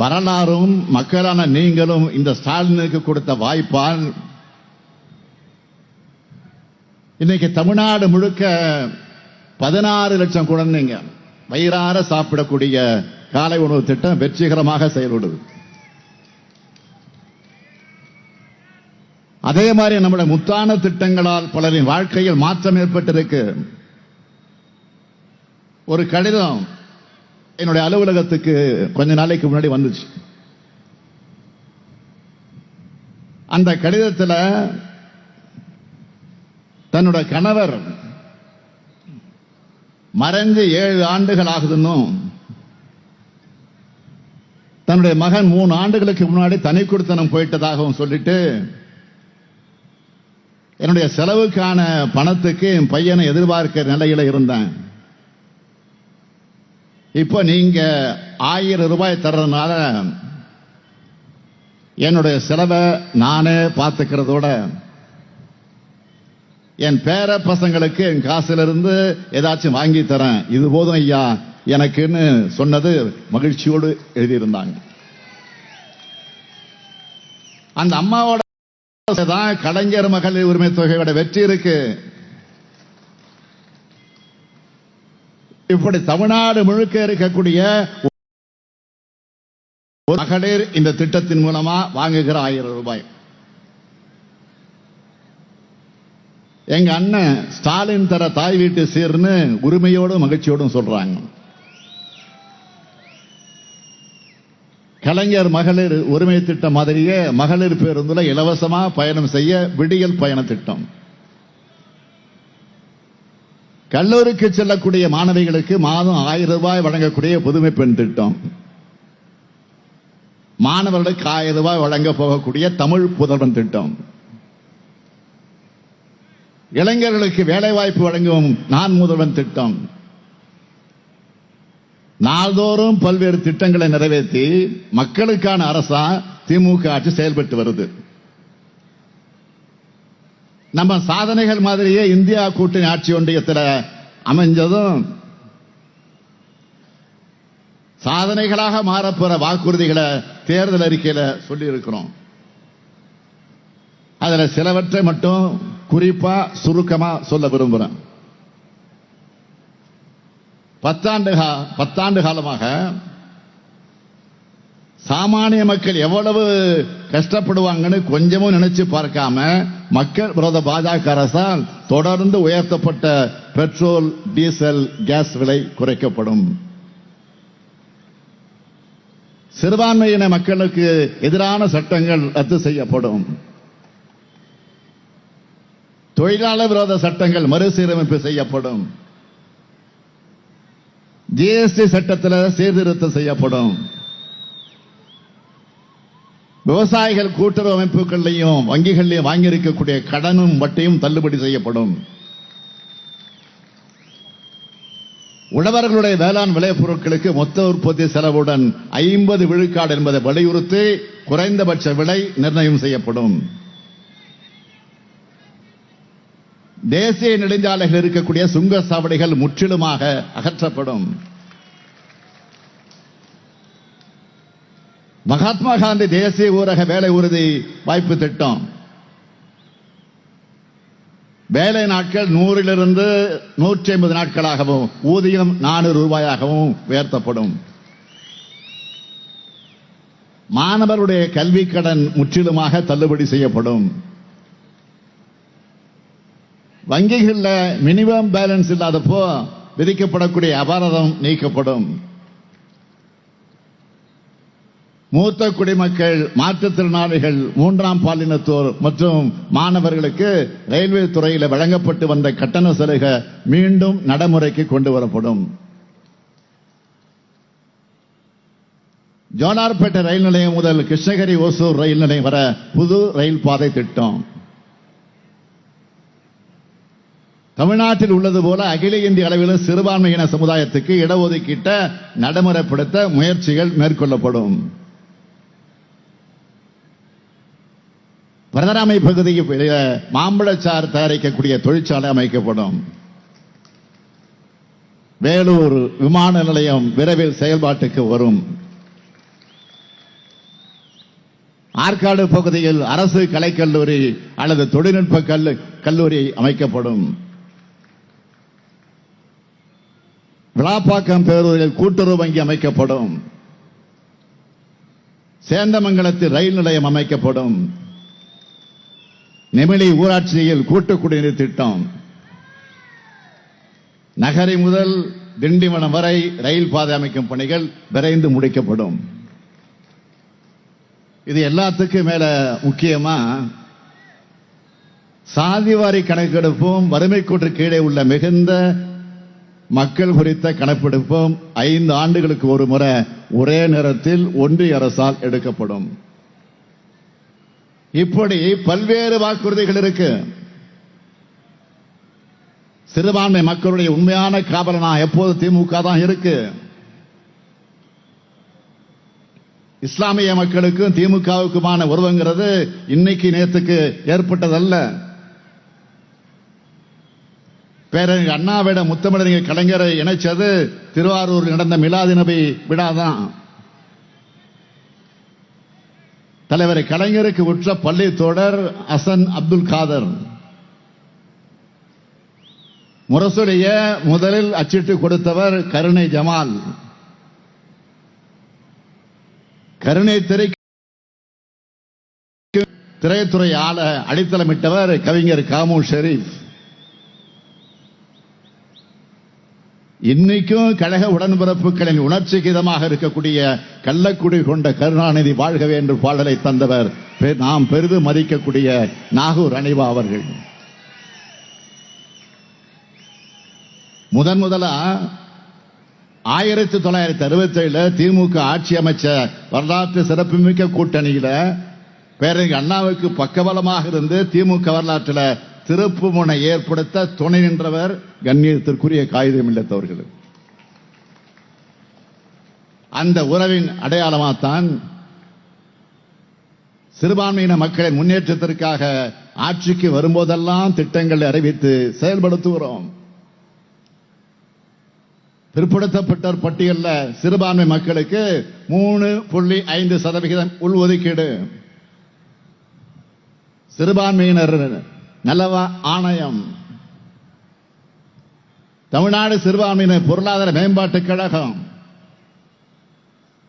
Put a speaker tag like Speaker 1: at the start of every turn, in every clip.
Speaker 1: வரலாறும் மக்களான நீங்களும் இந்த ஸ்டாலினுக்கு கொடுத்த வாய்ப்பால் இன்னைக்கு தமிழ்நாடு முழுக்க 16 லட்சம் குழந்தைங்க வயிறார சாப்பிடக்கூடிய காலை உணவு திட்டம் வெற்றிகரமாக செயல்படுது. அதே மாதிரி நம்முடைய முத்தான திட்டங்களால் பலரின் வாழ்க்கையில் மாற்றம் ஏற்பட்டிருக்கு. ஒரு கடிதம் என்னுடைய அலுவலகத்துக்கு கொஞ்ச நாளைக்கு முன்னாடி வந்துச்சு. அந்த கடிதத்தில் தன்னுடைய கணவர் மறைஞ்சு 7 ஆண்டுகள் ஆகுதுன்னும் தன்னுடைய மகன் 3 ஆண்டுகளுக்கு முன்னாடி தனி குடித்தனம் போயிட்டதாகவும் சொல்லிட்டு என்னுடைய செலவுக்கான பணத்துக்கு என் பையனை எதிர்பார்க்கிற நிலையில இருந்தேன். இப்போ நீங்க 1000 ரூபாய் தர்றதுனால என்னுடைய செலவை நானே பார்த்துக்கிறதோட என் பேர பசங்களுக்கு என் காசிலிருந்து ஏதாச்சும் வாங்கி தரேன், இது போதும் ஐயா எனக்குன்னு சொன்னது மகிழ்ச்சியோடு எழுதியிருந்தாங்க. அந்த அம்மாவோட தான் கலைஞர் மகளிர் உரிமை தொகையோட வெற்றி இருக்கு. இப்படி தமிழ்நாடு முழுக்க இருக்கக்கூடிய மகளிர் இந்த திட்டத்தின் மூலமா வாங்குகிற 1000 ரூபாய். எங்க அண்ணன் ஸ்டாலின் தர தாய் வீட்டு சீர்னு உரிமையோடும் மகிழ்ச்சியோடும் சொல்றாங்க. கலைஞர் மகளிர் உரிமை திட்டம் மாதிரியே மகளிர் பேருந்துல இலவசமா பயணம் செய்ய விடியல் பயண திட்டம். கல்லூரிக்கு செல்லக்கூடிய மாணவிகளுக்கு மாதம் 1000 ரூபாய் வழங்கக்கூடிய புதுமை பெண் திட்டம். மாணவர்களுக்கு 1000 ரூபாய் வழங்க போகக்கூடிய தமிழ் புதல்வன் திட்டம். இளைஞர்களுக்கு வேலைவாய்ப்பு வழங்கும் நான் முதல்வன் திட்டம். நாள்தோறும் பல்வேறு திட்டங்களை நிறைவேற்றி மக்களுக்கான அரசா திமுக ஆட்சி செயல்பட்டு வருது. நம்ம சாதனைகள் மாதிரியே இந்தியா கூட்டணி ஆட்சி ஒன்றியத்தில் அமைஞ்சதும் சாதனைகளாக மாறப்போற வாக்குறுதிகளை தேர்தல் அறிக்கையில சொல்லி இருக்கிறோம். அதுல சிலவற்றை மட்டும் குறிப்பா சுருக்கமா சொல்ல விரும்புறேன். 10 ஆண்டு காலமாக சாமானிய மக்கள் எவ்வளவு கஷ்டப்படுவாங்கன்னு கொஞ்சமும் நினைச்சு பார்க்காம மக்கள் விரோத பாஜக அரசால் தொடர்ந்து உயர்த்தப்பட்ட பெட்ரோல், டீசல், கேஸ் விலை குறைக்கப்படும். சிறுபான்மையின மக்களுக்கு எதிரான சட்டங்கள் ரத்து செய்யப்படும். தொழிலாளர் விரோத சட்டங்கள் மறுசீரமைப்பு செய்யப்படும். ஜிஎஸ்டி சட்டத்தில் சீர்திருத்தம் செய்யப்படும். விவசாயிகள் கூட்டுறவு அமைப்புகளையும் வங்கிகளையும் வாங்கியிருக்கக்கூடிய கடனும் வட்டியும் தள்ளுபடி செய்யப்படும். உழவர்களுடைய வேளாண் விளைபொருட்களுக்கு மொத்த உற்பத்தி செலவுடன் 50 விழுக்காடு என்பதை வலியுறுத்தி குறைந்தபட்ச விலை நிர்ணயம் செய்யப்படும். தேசிய நெடுஞ்சாலைகள் இருக்கக்கூடிய சுங்க சாவடிகள் முற்றிலுமாக அகற்றப்படும். மகாத்மா காந்தி தேசிய ஊரக வேலை உறுதி வாய்ப்பு திட்டம். வேலை நாட்கள் 100 150 நாட்களாகவும் ஊதியம் 400 ரூபாயாகவும் உயர்த்தப்படும். மாணவருடைய கல்வி கடன் முற்றிலுமாக தள்ளுபடி செய்யப்படும். வங்கிகளில் மினிமம் பேலன்ஸ் இல்லாதப்போ விதிக்கப்படக்கூடிய அபராதம் நீக்கப்படும். மூத்த குடிமக்கள், மாற்றுத்திறனாளிகள், 3ஆம் பாலினத்தோர் மற்றும் மாணவர்களுக்கு ரயில்வே துறையில் வழங்கப்பட்டு வந்த கட்டண சலுகை மீண்டும் நடைமுறைக்கு கொண்டு வரப்படும். ஜோலார்பேட்டை ரயில் நிலையம் முதல் கிருஷ்ணகிரி ஓசூர் ரயில் நிலையம் வர புது ரயில் பாதை திட்டம். தமிழ்நாட்டில் உள்ளது போல அகில இந்திய அளவில் சிறுபான்மையின சமுதாயத்துக்கு இடஒதுக்கீட்டை நடைமுறைப்படுத்த முயற்சிகள் மேற்கொள்ளப்படும். பிரதராமை பகுதியில் மாம்பழச்சாறு தயாரிக்கக்கூடிய தொழிற்சாலை அமைக்கப்படும். வேலூர் விமான நிலையம் விரைவில் செயல்பாட்டுக்கு வரும். ஆற்காடு பகுதியில் அரசு கலைக்கல்லூரி அல்லது தொழில்நுட்ப கல்லூரி அமைக்கப்படும். விளாப்பாக்கம் பேரூரில் கூட்டுறவு வங்கி அமைக்கப்படும். சேந்தமங்கலத்தில் ரயில் நிலையம் அமைக்கப்படும். நெமிலி ஊராட்சியில் கூட்டு குடிநீர் திட்டம், நகரி முதல் திண்டிவனம் வரை ரயில் பாதை அமைக்கும் பணிகள் விரைந்து முடிக்கப்படும். இது எல்லாத்துக்கும் மேல முக்கியமா சாதிவாரி கணக்கெடுப்பும் வறுமை கோட்டு கீழே உள்ள மிகுந்த மக்கள் குறித்த கணக்கெடுப்பும் 5 ஆண்டுகளுக்கு ஒரு முறை ஒரே நேரத்தில் ஒன்றிய அரசால் எடுக்கப்படும். இப்படி பல்வேறு வாக்குறுதிகள் இருக்கு. சிறுபான்மை மக்களுடைய உண்மையான காவலனா எப்போது திமுக தான் இருக்கு. இஸ்லாமிய மக்களுக்கும் திமுகவுக்குமான உறவுங்கிறது இன்னைக்கு நேத்துக்கு ஏற்பட்டதல்ல. பேரறிஞர் அண்ணாவிட முத்தமிழறிஞர் கலைஞரை இணைச்சது திருவாரூரில் நடந்த மிலாது நபி விழாதான். தலைவர் கலைஞருக்கு உற்ற பள்ளி தோழர் ஹசன் அப்துல் காதர் முரசொலிய முதலில் அச்சிட்டு கொடுத்தவர் கருணை ஜமால். கருணை திரைத்துறை ஆள அடித்தளமிட்டவர் கவிஞர் காமு ஷெரீப். இன்னைக்கும் கழக உடன்பிறப்புகளின் உணர்ச்சிகிதமாக இருக்கக்கூடிய கள்ளக்குடி கொண்ட கருணாநிதி வாழ்கவே என்று பாடலை தந்தவர் நாம் பெரிதும் மதிக்கக்கூடிய நாகூர் அனிவா அவர்கள். முதலா 1967 திமுக ஆட்சி அமைச்ச வரலாற்று சிறப்புமிக்க கூட்டணியில பேரறிஞர் அண்ணாவுக்கு பக்கபலமாக இருந்து திமுக வரலாற்றில் திருப்பு முனை ஏற்படுத்த துணை நின்றவர் கண்ணியத்திற்குரிய காகிதம் இல்லத்தவர்கள். அந்த உறவின் அடையாளமாகத்தான் சிறுபான்மையின மக்களின் முன்னேற்றத்திற்காக ஆட்சிக்கு வரும்போதெல்லாம் திட்டங்களை அறிவித்து செயல்படுத்துகிறோம். பிற்படுத்தப்பட்டோர் பட்டியலில் சிறுபான்மை மக்களுக்கு 3.5% உள்ஒதுக்கீடு, சிறுபான்மையினர் நலவ ஆணையம், தமிழ்நாடு சிறுபான்மையினர் பொருளாதார மேம்பாட்டுக் கழகம்,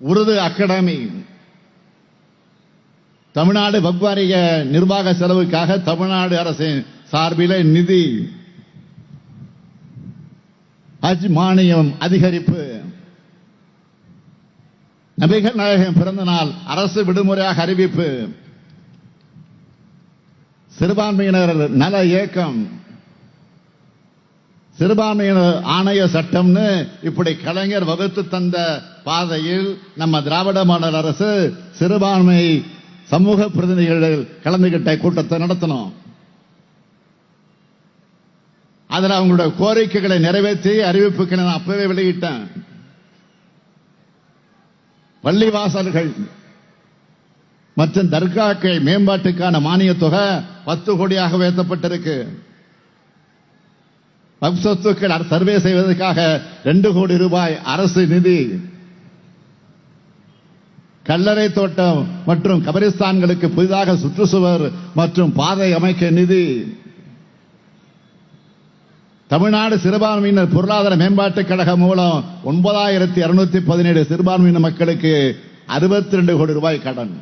Speaker 1: உருது அகாடமி, தமிழ்நாடு வக்வாரிய நிர்வாக செலவுக்காக தமிழ்நாடு அரசின் சார்பில் நிதி, ஹஜ் மானியம் அதிகரிப்பு, நபிகள் நாயகம் பிறந்த நாள் அரசு விடுமுறையாக அறிவிப்பு, சிறுபான்மையினர் நல இயக்கம், சிறுபான்மையினர் ஆணைய சட்டம்னு இப்படி கலைஞர் வகுத்து தந்த பாதையில் நம்ம திராவிட மாடல் அரசு சிறுபான்மை சமூக பிரதிநிதிகள் கலந்துகிட்ட கூட்டத்தை நடத்தணும். அதில் அவங்களுடைய கோரிக்கைகளை நிறைவேற்றி அறிவிப்புகளை நான் அப்பவே வெளியிட்டேன். பள்ளிவாசல்கள் மற்றும் தர்காக்கள் மேம்பாட்டுக்கான மானிய தொகை 10 கோடியாக உயர்த்தப்பட்டிருக்கு. வக்ஃப் சொத்துக்கள் சர்வே செய்வதற்காக 2 கோடி ரூபாய் அரசு நிதி, கல்லறை தோட்டம் மற்றும் கபரிஸ்தான்களுக்கு புதிதாக சுற்றுச்சுவர் மற்றும் பாதை அமைக்க நிதி, தமிழ்நாடு சிறுபான்மையினர் பொருளாதார மேம்பாட்டுக் கழகம் மூலம் 9617 சிறுபான்மையினர் மக்களுக்கு 62 கோடி ரூபாய் கடன்.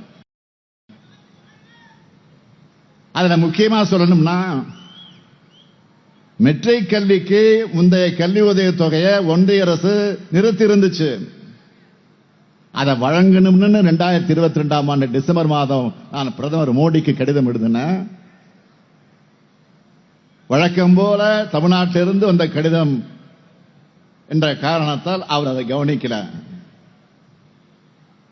Speaker 1: அதுல முக்கியமா சொல்லணும்னா மெட்ரிக் கல்விக்கு முந்தைய கல்வி உதவி தொகையை ஒன்றிய அரசு நிறுத்தி இருந்துச்சு. அதை வழங்கணும்னு 2022ஆம் ஆண்டு டிசம்பர் மாதம் நான் பிரதமர் மோடிக்கு கடிதம் எழுதினேன். வழக்கம் போல தமிழ்நாட்டிலிருந்து வந்த கடிதம் என்ற காரணத்தால் அவர் அதை கவனிக்கல.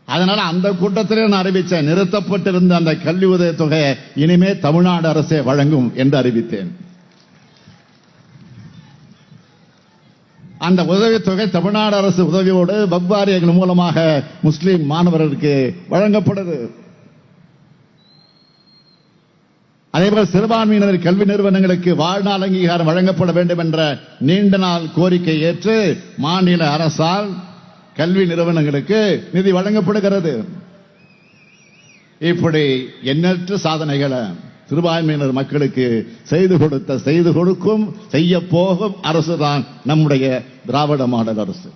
Speaker 1: அதனால அந்த கூட்டத்திலே நான் அறிவித்தேன், நிறுத்தப்பட்டிருந்த அந்த கல்வி உதவி தொகையை இனிமே தமிழ்நாடு அரசே வழங்கும் என்று அறிவித்தேன். அந்த உதவித்தொகை தமிழ்நாடு அரசு உதவியோடு வக்வாரியங்கள் மூலமாக முஸ்லிம் மாணவர்களுக்கு வழங்கப்படுது. அதேபோல சிறுபான்மையினர் கல்வி நிறுவனங்களுக்கு வாழ்நாள் அங்கீகாரம் வழங்கப்பட வேண்டும் என்ற நீண்ட நாள் கோரிக்கை ஏற்று மாநில அரசால் கல்வி நிறுவனங்களுக்கு நிதி வழங்கப்படுகிறது. இப்படி எண்ணற்ற சாதனைகளை சிறுபான்மையினர் மக்களுக்கு செய்து கொடுக்கும் செய்ய போகும் அரசுதான் நம்முடைய திராவிட மாடல் அரசு.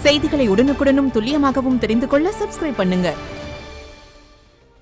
Speaker 2: செய்திகளை உடனுக்குடனும் துல்லியமாகவும் தெரிந்து கொள்ள சப்ஸ்கிரைப் பண்ணுங்க.